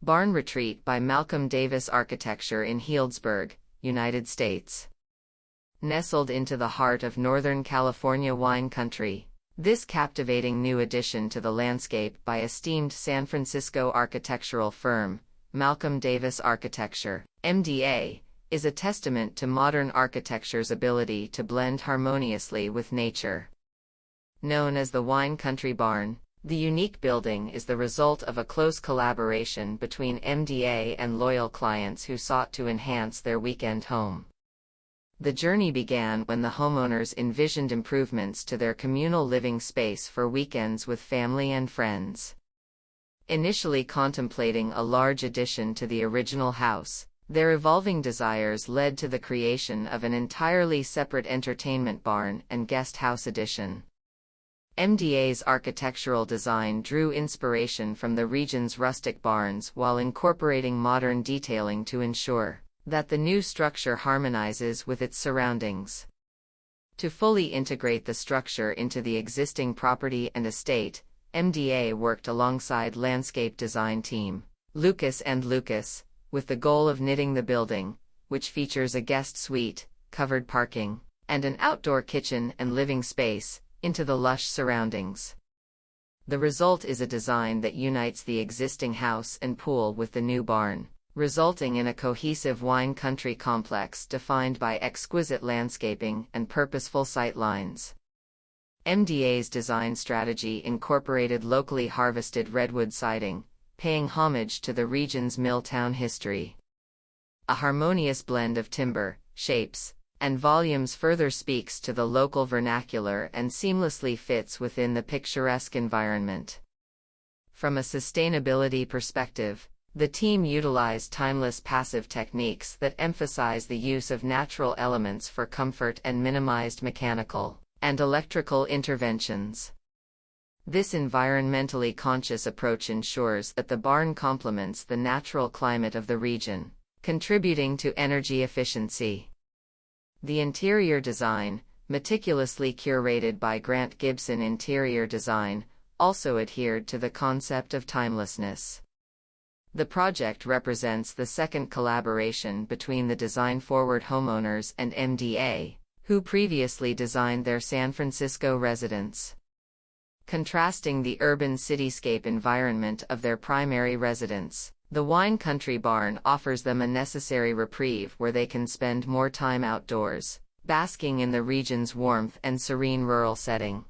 Barn Retreat by Malcolm Davis Architecture in Healdsburg, United States. Nestled into the heart of Northern California wine country, this captivating new addition to the landscape by esteemed San Francisco architectural firm, Malcolm Davis Architecture, MDA, is a testament to modern architecture's ability to blend harmoniously with nature. Known as the Wine Country Barn, the unique building is the result of a close collaboration between MDA and loyal clients who sought to enhance their weekend home. The journey began when the homeowners envisioned improvements to their communal living space for weekends with family and friends. Initially contemplating a large addition to the original house, their evolving desires led to the creation of an entirely separate entertainment barn and guest house addition. MDA's architectural design drew inspiration from the region's rustic barns while incorporating modern detailing to ensure that the new structure harmonizes with its surroundings. To fully integrate the structure into the existing property and estate, MDA worked alongside landscape design team Lucas & Lucas, with the goal of knitting the building, which features a guest suite, covered parking, and an outdoor kitchen and living space, into the lush surroundings. The result is a design that unites the existing house and pool with the new barn, resulting in a cohesive wine country complex defined by exquisite landscaping and purposeful sightlines. MDA's design strategy incorporated locally harvested redwood siding, paying homage to the region's mill-town history. A harmonious blend of timber, shapes, and volumes further speaks to the local vernacular and seamlessly fits within the picturesque environment. From a sustainability perspective, the team utilized timeless passive techniques that emphasize the use of natural elements for comfort and minimized mechanical and electrical interventions. This environmentally conscious approach ensures that the barn complements the natural climate of the region, contributing to energy efficiency. The interior design, meticulously curated by Gibson Interior Design, also adhered to the concept of timelessness. The project represents the second collaboration between the design-forward homeowners and MDA, who previously designed their San Francisco residence. Contrasting the urban cityscape environment of their primary residence, the Wine Country Barn offers them a necessary reprieve where they can spend more time outdoors, basking in the region's warmth and serene rural setting.